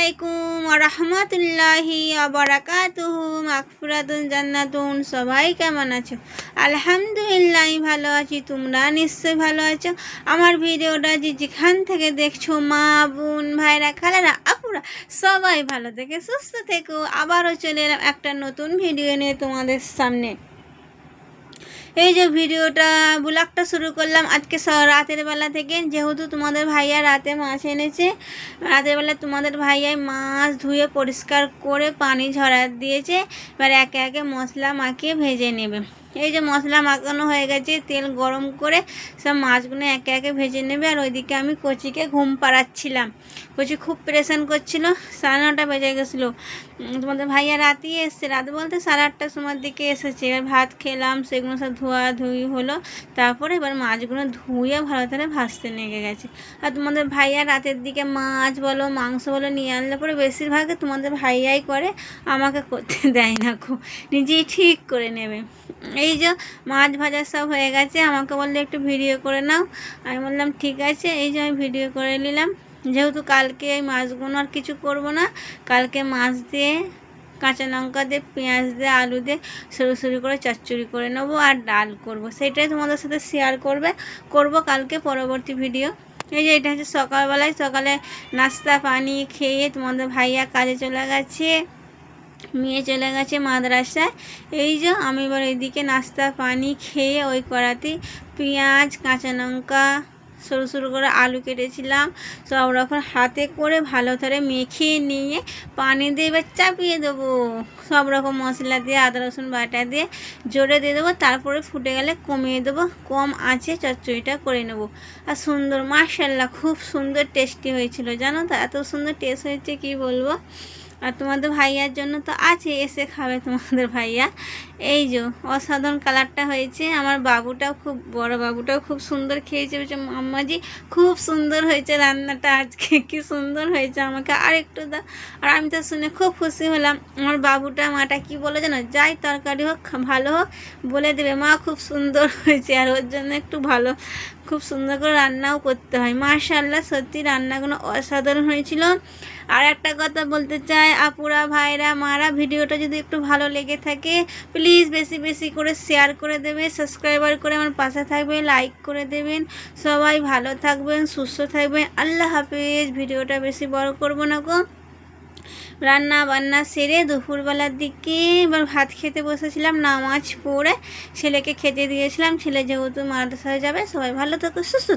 আলাইকুম ওয়া রাহমাতুল্লাহি ওয়া বারাকাতুহু। মাগফিরাতুন জান্নাতুন। সবাই কেমন আছো? আলহামদুলিল্লাহ ভালো আছি, তোমরা নিশ্চয়ই ভালো আছো। আমার ভিডিওটা যেখান থেকে দেখছো, মা বোন ভাইরা খালারা আপুরা সবাই ভালো থেকে সুস্থ থেকো। আবারও চলে এলাম একটা নতুন ভিডিও নিয়ে তোমাদের সামনে। এই যে ভিডিওটা ব্লগটা শুরু করলাম আজকে রাতের বেলা থেকে, যেহেতু তোমাদের ভাইয়া রাতে মাছ এনেছে। রাতের বেলা তোমাদের ভাইয়াই মাছ ধুয়ে পরিষ্কার করে পানি ঝরা দিয়েছে। এবার একে একে মশলা মাখিয়ে ভেজে নেবে। এই যে মশলা মাখানো হয়ে গেছে, তেল গরম করে সব মাছগুলো একে একে ভেজে নেবে। আর ওইদিকে আমি কচিকে ঘুম পাড়াচ্ছিলাম। কচি খুব প্রেশান করছিল, 9:30 বেজে গেছিলো। তোমাদের ভাইয়া রাতেই এসছে, রাত বলতে 8:30টার সময়ের দিকে এসেছে। এবার ভাত খেলাম, সেগুলো সব ধোয়াধুয়ি হলো। তারপরে এবার মাছগুলো ধুয়ে ভালো করে ভাজতে লেগে গেছে। আর তোমাদের ভাইয়া রাতের দিকে মাছ বলো মাংস বলো নিয়ে আনলে পরে বেশিরভাগই তোমাদের ভাইয়াই করে, আমাকে করতে দেয় না, খুব নিজেই ঠিক করে নেবে। এই যে মাছ ভাজা সব হয়ে গেছে, আমাকে বললে একটু ভিডিও করে নাও। আমি বললাম ঠিক আছে। এই যে আমি ভিডিও করে নিলাম, যেহেতু কালকে এই মাছগুলো আর কিছু করব না। কালকে মাছ দিয়ে কাঁচা লঙ্কা দিয়ে পেঁয়াজ দিয়ে আলু দিয়ে সরু সরু করে চচ্চড়ি করে নেবো আর ডাল করব। সেটাই তোমাদের সাথে শেয়ার করব কালকে পরবর্তী ভিডিও। এই যে এটা হচ্ছে সকালে নাস্তা পানি খেয়ে তোমাদের ভাইয়া কাজে চলে গেছে, মেয়ে চলে গেছে মাদ্রাসায়। এই যে আমি এবার এইদিকে নাস্তা পানি খেয়ে ওই কড়াতেই পেঁয়াজ কাঁচা লঙ্কা সরু সরু করে আলু কেটেছিলাম, সব রকম হাতে করে ভালো করে মেখে নিয়ে পানি দিয়ে এবার চাপিয়ে দেবো। সব রকম মশলা দিয়ে আদা রসুন বাটা দিয়ে জোরে দিয়ে দেবো। তারপরে ফুটে গেলে কমিয়ে দেবো, কম আঁচে চচ্চড়িটা করে নেবো। আর সুন্দর মাশাআল্লাহ খুব সুন্দর টেস্টি হয়েছিল, জানো তো, এত সুন্দর টেস্ট হয়েছে কি বলবো। আর তোমাদের ভাইয়ার জন্য তো আছে, এসে খাবে তোমাদের ভাইয়া। এই যে অসাধারণ কালারটা হয়েছে। আমার বাবুটাও বড় বাবুটাও খুব সুন্দর খেয়েছে, বলছে মাম্মাজি খুব সুন্দর হয়েছে রান্নাটা আজকে, কি সুন্দর হয়েছে, আমাকে আর একটু দাও। আর আমি তো শুনে খুব খুশি হলাম। আমার বাবুটা মাটা কি বলে জানো, যাই তরকারি হোক ভালো হোক বলে দেবে মা খুব সুন্দর হয়েছে। আর ওর জন্য একটু ভালো খুব সুন্দর করে রান্নাও করতে হয়। মাশাআল্লাহ সত্যি রান্নাগুলো অসাধারণ হয়েছিল। আর একটা কথা বলতে চাই, আপুরা ভাইরা মারা, ভিডিওটা যদি একটু ভালো লেগে থাকে প্লিজ বেশি বেশি করে শেয়ার করে দেবে, সাবস্ক্রাইবার করে আমার পাশে থাকবে, লাইক করে দেবেন। সবাই ভালো থাকবেন, সুস্থ থাকবেন। আল্লাহ হাফেজ। ভিডিওটা বেশি বড় করব না গো। রান্না বান্না সেরে দুপুরবেলার দিকে এবার ভাত খেতে বসেছিলাম, নামাজ পড়ে ছেলেকে খেতে দিয়েছিলাম। ছেলে যেহেতু মাদ্রাসায় যাবে। সবাই ভালো থাকো, সুস্থ